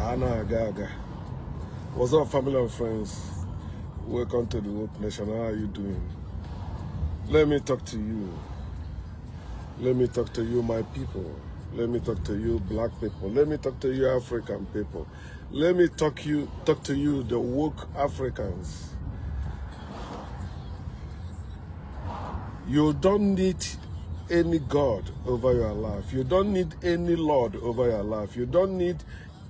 Kana Gaga. What's up, family and friends? Welcome to the Hope Nation. How are you doing? Let me talk to you. Let me talk to you, my people. Let me talk to you, black people. Let me talk to you, African people. Let me talk to you, the woke Africans. You don't need any God over your life. You don't need any Lord over your life. You don't need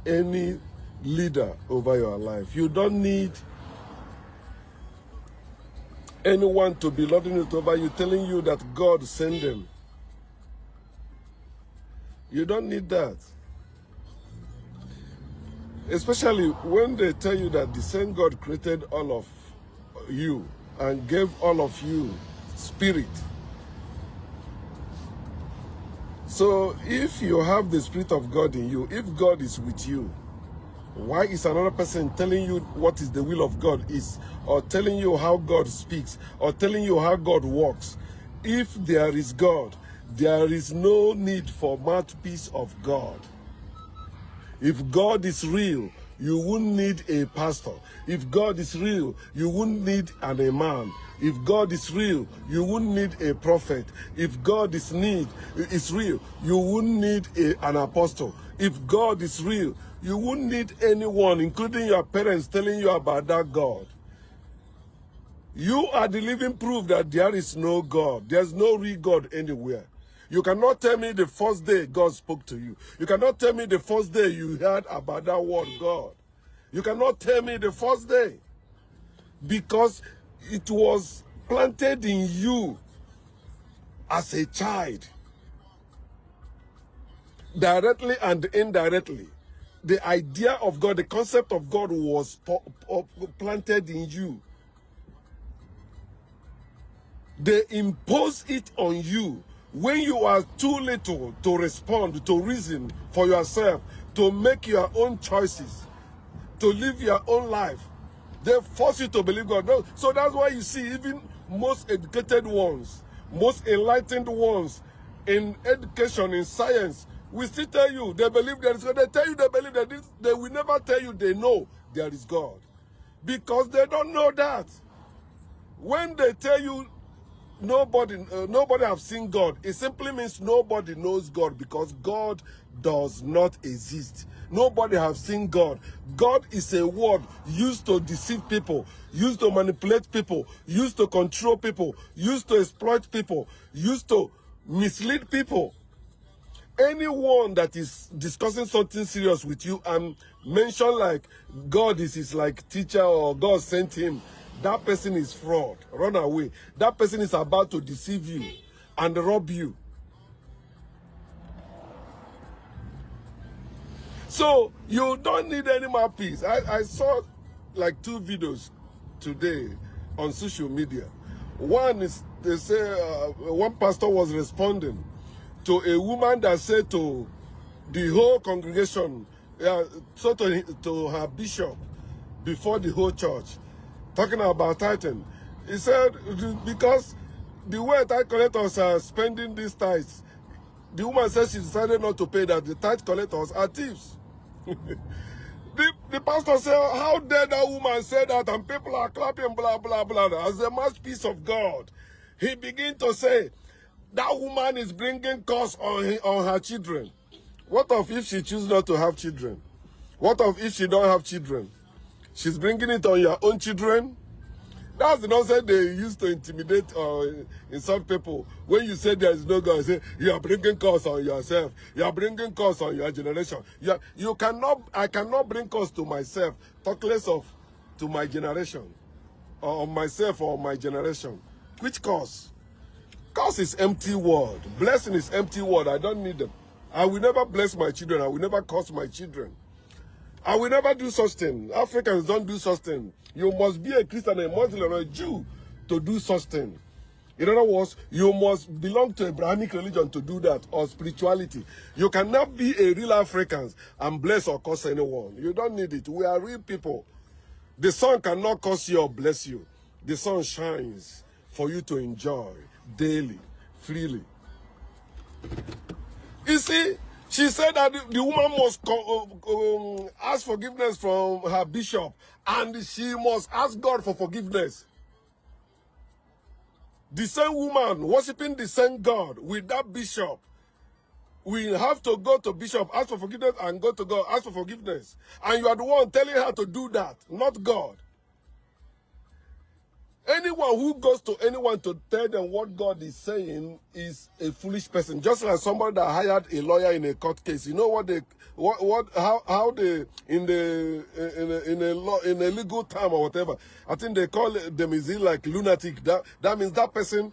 any leader over your life. You don't need anyone to be lording it over you, telling you that God sent them. You don't need that. Especially when they tell you that the same God created all of you and gave all of you spirit. So if you have the Spirit of God in you, if God is with you, why is another person telling you what is the will of God is, or telling you how God speaks, or telling you how God works? If there is God, there is no need for mouthpiece of God. If God is real, you wouldn't need a pastor. If God is real, you wouldn't need an imam. If God is real, you wouldn't need a prophet. If God is real, you wouldn't need an apostle. If God is real, you wouldn't need anyone, including your parents, telling you about that God. You are the living proof that there is no God. There's no real God anywhere. You cannot tell me the first day God spoke to you. You cannot tell me the first day you heard about that word God. You cannot tell me the first day, because it was planted in you as a child, directly and indirectly. The idea of God, the concept of God was planted in you. They impose it on you when you are too little to respond, to reason for yourself, to make your own choices, to live your own life. They force you to believe God. No, so that's why you see even most educated ones, most enlightened ones in education, in science, we still tell you they believe there is God. They tell you they believe that this, they will never tell you they know there is God, because they don't know that. When they tell you nobody have seen God, it simply means nobody knows God, because God does not exist. Nobody have seen God. God is a word used to deceive people, used to manipulate people, used to control people, used to exploit people, used to mislead people. Anyone that is discussing something serious with you and mention like God is his like teacher, or God sent him, that person is fraud. Run away. That person is about to deceive you and rob you. So you don't need any mouthpiece. I saw like 2 videos today on social media. One is, they say one pastor was responding to a woman that said to the whole congregation, so to her bishop before the whole church, talking about tithing. He said, because the way tithe collectors are spending these tithes, the woman said she decided not to pay, that the tithe collectors are thieves. The pastor said, how dare that woman say that, and people are clapping, blah, blah, blah, as the mouthpiece of God. He began to say, that woman is bringing curse on her children. What of if she chooses not to have children? What of if she don't have children? She's bringing it on your own children? That's the nonsense they used to intimidate or insult people. When you say there is no God, say you are bringing curse on yourself. You are bringing curse on your generation. I cannot bring curse to myself, talk less of to my generation, or on myself or my generation. Which curse? Curse is empty word. Blessing is empty word. I don't need them. I will never bless my children. I will never curse my children. I will never do such thing. Africans don't do such thing. You must be a Christian, a Muslim, or a Jew to do such thing. In other words, you must belong to Abrahamic religion to do that, or spirituality. You cannot be a real African and bless or curse anyone. You don't need it. We are real people. The sun cannot curse you or bless you. The sun shines for you to enjoy daily, freely. You see, She said that the woman must ask forgiveness from her bishop, and she must ask God for forgiveness. The same woman worshiping the same God with that bishop, we have to go to bishop, ask for forgiveness, and go to God, ask for forgiveness. And you are the one telling her to do that, not God. Anyone who goes to anyone to tell them what God is saying is a foolish person. Just like somebody that hired a lawyer in a court case. You know what they, how they in a legal term or whatever. I think they call them is it like lunatic. That means that person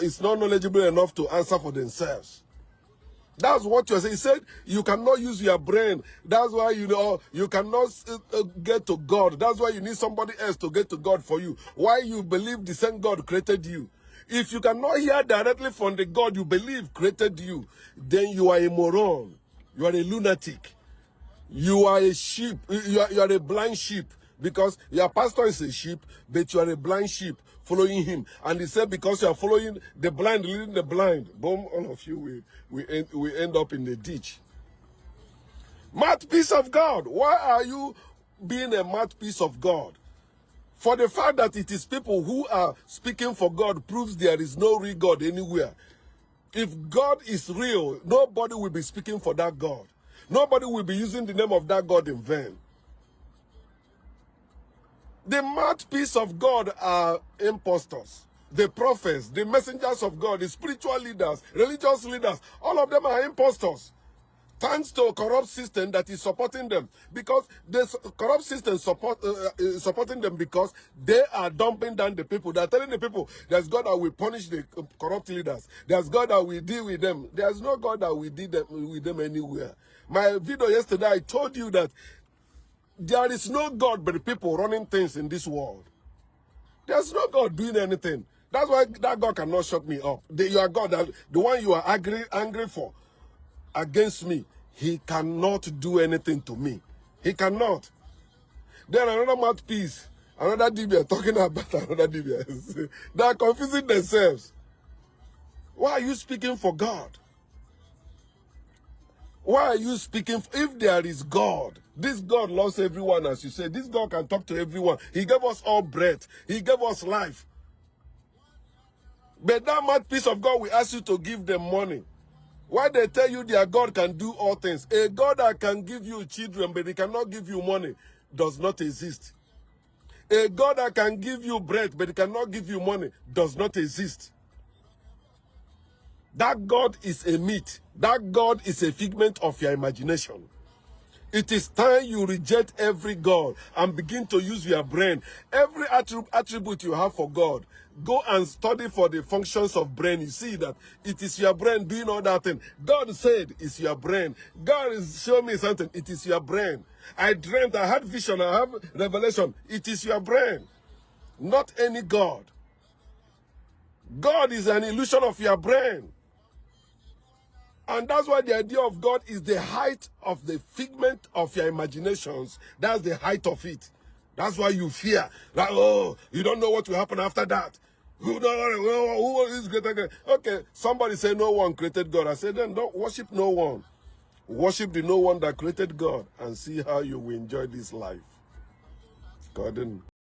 is not knowledgeable enough to answer for themselves. That's what you're saying. He said you cannot use your brain. That's why you cannot get to God. That's why you need somebody else to get to God for you. Why you believe the same God created you. If you cannot hear directly from the God you believe created you, then you are a moron. You are a lunatic. You are a sheep. You are a blind sheep. Because your pastor is a sheep, but you are a blind sheep following him. And he said because you are following the blind, leading the blind, boom, all of you, we end up in the ditch. Mouthpiece of God. Why are you being a mouthpiece of God? For the fact that it is people who are speaking for God proves there is no real God anywhere. If God is real, nobody will be speaking for that God. Nobody will be using the name of that God in vain. The mouthpiece of God are impostors. The prophets, the messengers of God, the spiritual leaders, religious leaders, all of them are impostors. Thanks to a corrupt system that is supporting them. Because the corrupt system supporting them because they are dumping down the people. They are telling the people, there's God that will punish the corrupt leaders. There's God that will deal with them. There's no God that will deal with them anywhere. My video yesterday, I told you that there is no God but the people running things in this world. There's no God doing anything. That's why that God cannot shut me up. Your God, the one you are angry for, against me, he cannot do anything to me. He cannot. Then another mouthpiece, another DBA talking about another DBA. They are confusing themselves. Why are you speaking for God? Why are you speaking? If there is God, this God loves everyone, as you said. This God can talk to everyone. He gave us all breath. He gave us life. But that mouthpiece of God will ask you to give them money. Why they tell you their God can do all things? A God that can give you children, but he cannot give you money, does not exist. A God that can give you bread, but he cannot give you money, does not exist. That God is a myth. That God is a figment of your imagination. It is time you reject every God and begin to use your brain. Every attribute you have for God, go and study for the functions of brain. You see that it is your brain doing all that thing. God said it's your brain. God is showing me something. It is your brain. I dreamt, I had vision, I have revelation. It is your brain, not any God. God is an illusion of your brain. And that's why the idea of God is the height of the figment of your imaginations. That's the height of it. That's why you fear. Like, oh, you don't know what will happen after that. Who is greater? Okay, somebody say no one created God. I said, then don't worship no one. Worship the no one that created God and see how you will enjoy this life. God.